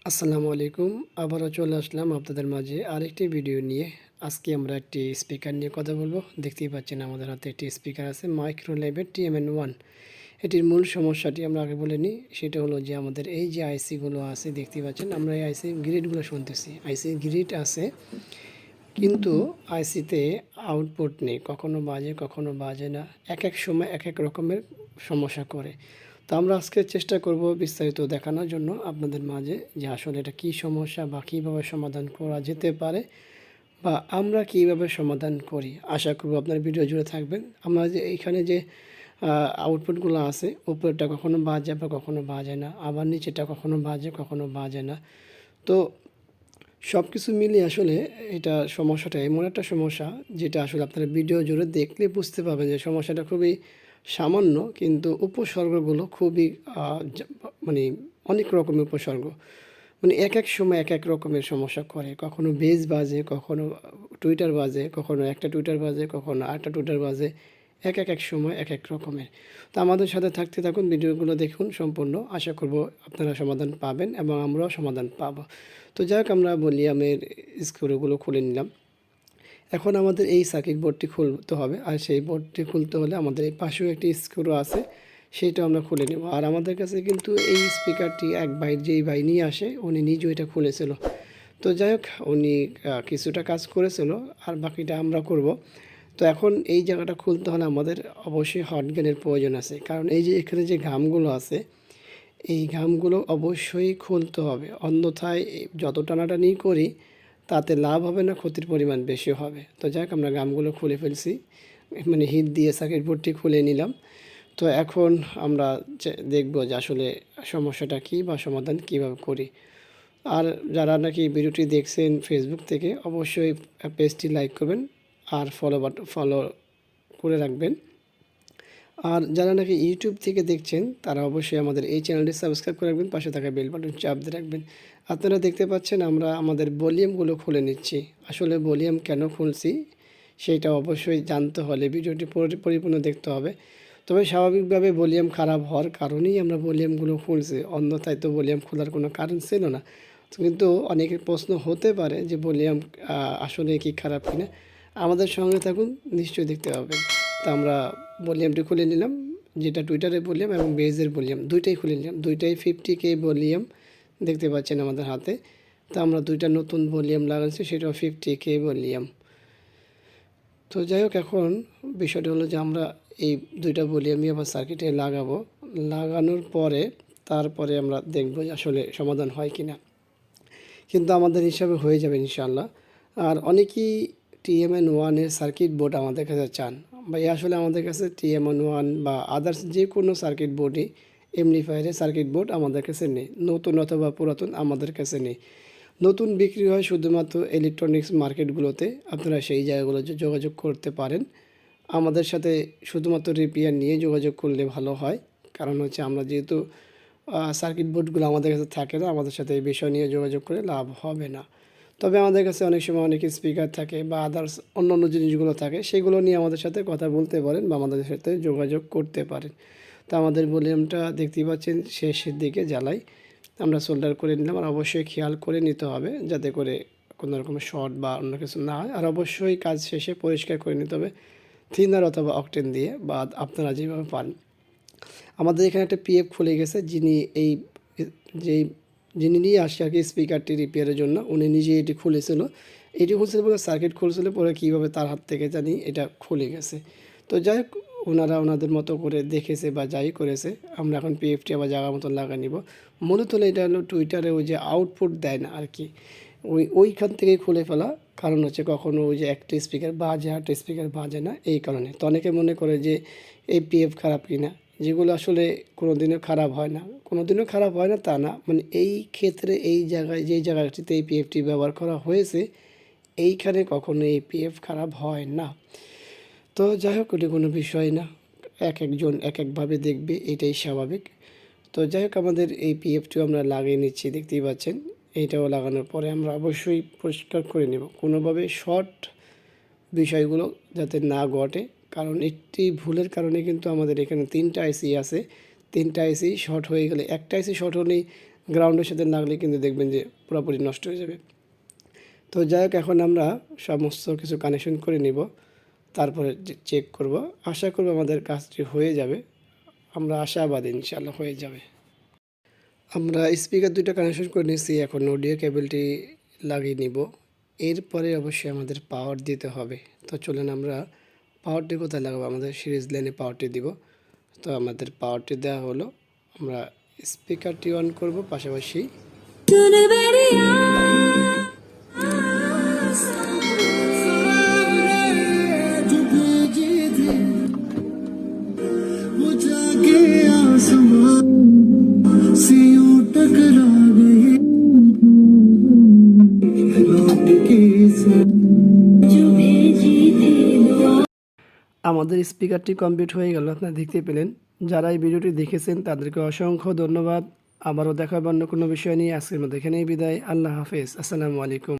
আসসালামু আলাইকুম। আবারও চলে আসলাম আপনাদের মাঝে আরেকটি ভিডিও নিয়ে। আজকে আমরা একটি স্পিকার নিয়ে কথা বলবো। দেখতেই পাচ্ছেন আমাদের হাতে একটি স্পিকার আছে মাইক্রোল্যাবের tmn1। এটির মূল সমস্যাটি আমরা আগে বলে নিই। সেটা হলো যে আমাদের এই যে আইসিগুলো আছে দেখতেই পাচ্ছেন, আমরা এই আইসি গ্রিডগুলো শুনতেছি। আইসি গ্রিড আছে কিন্তু আইসিতে আউটপুট নেই, কখনো বাজে কখনো বাজে না, এক এক সময় এক এক রকমের সমস্যা করে। তো আমরা আজকে চেষ্টা করব বিস্তারিত দেখানোর জন্য আপনাদের মাঝে যে আসলে এটা কী সমস্যা বা কীভাবে সমাধান করা যেতে পারে বা আমরা কীভাবে সমাধান করি। আশা করব আপনার ভিডিও জুড়ে থাকবেন। আমরা যে এইখানে যে আউটপুটগুলো আছে, উপরেরটা কখনো বাজে বা কখনো বাজে না, আবার নিচেটা কখনো বাজে কখনো বাজে না। তো সব কিছু মিলিয়ে আসলে এটা সমস্যাটা এমন একটা সমস্যা যেটা আসলে আপনারা ভিডিও জুড়ে দেখলে বুঝতে পারবেন যে সমস্যাটা খুবই সামান্য, কিন্তু উপসর্গগুলো খুবই মানে অনেক রকমের উপসর্গ। মানে এক এক সময় এক এক রকমের সমস্যা করে, কখনো বেজ বাজে, কখনো টুইটার বাজে, কখনো একটা টুইটার বাজে, কখনো আরেকটা টুইটার বাজে, এক এক সময় এক এক রকমের। তো আমাদের সাথে থাকতে থাকুন, ভিডিওগুলো দেখুন সম্পূর্ণ। আশা করব আপনারা সমাধান পাবেন এবং আমরাও সমাধান পাবো। তো যাই হোক, আমরা ভলিউমের স্ক্রুগুলো খুলে নিলাম। এখন আমাদের এই সার্কিট বোর্ডটি খুলতে হবে, আর সেই বোর্ডটি খুলতে হলে আমাদের এই পাশেও একটি স্ক্রু আছে, সেইটা আমরা খুলে নেব। আর আমাদের কাছে কিন্তু এই স্পিকারটি এক ভাই, যেই ভাই নিয়ে আসে উনি নিজেও এটা খুলেছিল। তো যাই হোক, উনি কিছুটা কাজ করেছিল আর বাকিটা আমরা করব। তো এখন এই জায়গাটা খুলতে হলে আমাদের অবশ্যই হট গানের প্রয়োজন আছে, কারণ এই যে এখানে যে ঘামগুলো আছে এই ঘামগুলো অবশ্যই খুলতে হবে, অন্যথায় যত টানাটানি করি তাতে লাভ হবে না, ক্ষতির পরিমাণ বেশি হবে। তো যাক, আমরা ঘামগুলো খুলে ফেলছি, মানে হিট দিয়ে সার্কিট বোর্ডটি খুলে নিলাম। তো এখন আমরা দেখব যে আসলে সমস্যাটা কী বা সমাধান কীভাবে করি। আর যারা নাকি ভিডিওটি দেখছেন ফেসবুক থেকে, অবশ্যই পেজটি লাইক করবেন আর ফলো করে রাখবেন। আর যারা নাকি ইউটিউব থেকে দেখছেন তারা অবশ্যই আমাদের এই চ্যানেলটি সাবস্ক্রাইব করে রাখবেন, পাশে থাকা বেল বাটন চাপ দিয়ে রাখবেন। আপনারা দেখতে পাচ্ছেন আমরা আমাদের ভলিউমগুলো খুলে নিচ্ছি। আসলে ভলিউম কেন খুলছি সেইটা অবশ্যই জানতে হলে ভিডিওটি পরিপূর্ণ দেখতে হবে। তবে স্বাভাবিকভাবে ভলিউম খারাপ হওয়ার কারণেই আমরা ভলিউমগুলো খুলছি, অন্যথায় তো ভলিউম খোলার কোনো কারণ ছিল না। কিন্তু অনেকের প্রশ্ন হতে পারে যে ভলিউম আসলে কি খারাপ কিনা। আমাদের সঙ্গে থাকুন, নিশ্চয়ই দেখতে পাবেন। তো আমরা ভলিউমটি খুলে নিলাম, যেটা টুইটারের ভলিউম এবং বেজের ভলিউম দুইটাই খুলে নিলাম। দুইটাই 50K ভলিউম দেখতে পাচ্ছেন আমাদের হাতে। তো আমরা দুইটা নতুন ভলিউম লাগাচ্ছি, সেটাও 50K ভলিউম। তো যাই হোক, এখন বিষয়টা হলো যে আমরা এই দুইটা ভলিউমই আবার সার্কিটে লাগাবো। লাগানোর পরে তারপরে আমরা দেখব যে আসলে সমাধান হয় কি না, কিন্তু আমাদের হিসাবে হয়ে যাবে ইনশাআল্লাহ। আর অনেকেই tmn1 সার্কিট বোর্ড আমাদের কাছে চান, বা আসলে আমাদের কাছে tmn1 বা আদার্স যে কোনো সার্কিট বোর্ডই এমপ্লিফায়ারের সার্কিট বোর্ড আমাদের কাছে নেই, নতুন অথবা পুরাতন আমাদের কাছে নেই। নতুন বিক্রি হয় শুধুমাত্র ইলেকট্রনিক্স মার্কেটগুলোতে, আপনারা সেই জায়গাগুলোতে যোগাযোগ করতে পারেন। আমাদের সাথে শুধুমাত্র রিপেয়ার নিয়ে যোগাযোগ করলে ভালো হয়, কারণ হচ্ছে আমরা যেহেতু সার্কিট বোর্ডগুলো আমাদের কাছে থাকে না, আমাদের সাথে এই বিষয় নিয়ে যোগাযোগ করে লাভ হবে না। তবে আমাদের কাছে অনেক সময় অনেক স্পিকার থাকে বা আদার্স অন্যান্য জিনিসগুলো থাকে, সেগুলো নিয়ে আমাদের সাথে কথা বলতে পারেন বা আমাদের সাথে যোগাযোগ করতে পারেন। তো আমাদের ভলিউমটা দেখতেই পাচ্ছেন শেষের দিকে জ্বালাই আমরা সোল্ডার করে নিলাম। আর অবশ্যই খেয়াল করে নিতে হবে যাতে করে কোনো রকমের শর্ট বা অন্য কিছু না হয়। আর অবশ্যই কাজ শেষে পরিষ্কার করে নিতে হবে থিনার অথবা অকটেন দিয়ে, বা আপনারা যেভাবে পান। আমাদের এখানে একটা পিএফ খুলে গেছে, যেই যিনি নিয়ে আসে আর কি স্পিকারটি রিপেয়ারের জন্য, উনি নিজেই এটি খুলেছিল। এটি খুলছিল বলে সার্কিট খুলছিল, পরে কীভাবে তার হাত থেকে জানি এটা খুলে গেছে। তো যাই হোক, ওনারা ওনাদের মতো করে দেখেছে বা যাই করেছে, আমরা এখন পিএফটি আবার জায়গা মতো লাগা নিব। মূলত এটা হলো টুইটারে ওই যে আউটপুট দেয় না আর কি, ওইখান থেকেই খুলে ফেলা। কারণ হচ্ছে কখনো ওই যে একটা স্পিকার বাজে আরেকটা স্পিকার বাজে না, এই কারণে। তো অনেকে মনে করে যে এই পিএফ খারাপ কিনা, যেগুলো আসলে কোনো দিনও খারাপ হয় না, কোনো দিনও খারাপ হয় না তা না, মানে এই ক্ষেত্রে এই জায়গায় যেই জায়গাটিতে এই পিএফটি ব্যবহার করা হয়েছে এইখানে কখনো এই পিএফ খারাপ হয় না। তো যাই হোক, ওটি কোনো বিষয় না, এক একজন এক একভাবে দেখবে, এটাই স্বাভাবিক। তো যাই হোক, আমাদের এই পিএফটিও আমরা লাগিয়ে নিচ্ছি, দেখতেই পাচ্ছেন। এইটাও লাগানোর পরে আমরা অবশ্যই পরিষ্কার করে নেব, কোনোভাবে শর্ট বিষয়গুলো যাতে না ঘটে। কারণ একটি ভুলের কারণে কিন্তু আমাদের এখানে 3টা আইসি আছে, 3টা আইসি শর্ট হয়ে গেলে, একটা আইসি শর্ট হলেই গ্রাউন্ডের সাথে লাগলে কিন্তু দেখবেন যে পুরোপুরি নষ্ট হয়ে যাবে। তো যাই হোক, এখন আমরা সমস্ত কিছু কানেকশন করে নিব, তারপরে চেক করব। আশা করব আমাদের কাজটি হয়ে যাবে, আমরা আশাবাদী ইনশাআল্লাহ হয়ে যাবে। আমরা স্পিকার দুটো কানেকশন করে নিয়েছি, এখন অডিও কেবলটি লাগিয়ে নিব। এরপরে অবশ্যই আমাদের পাওয়ার দিতে হবে। তো চলেন আমরা পাওয়ারটি কোথায় লাগাবো, আমাদের সিরিজ লাইনে পাওয়ারটি দিব। তো আমাদের পাওয়ারটি দেওয়া হলো, আমরা স্পিকারটি অন করব, পাশাপাশি আমাদের স্পিকারটি কমপ্লিট হয়ে গেল, আপনারা দেখতে পেলেন। যারা এই ভিডিওটি দেখেছেন তাদেরকে অসংখ্য ধন্যবাদ। আবারও দেখা হবে অন্য কোনো বিষয় নিয়ে। আজকের মধ্যে এখানেই বিদায়। আল্লাহ হাফেজ, আসসালামু আলাইকুম।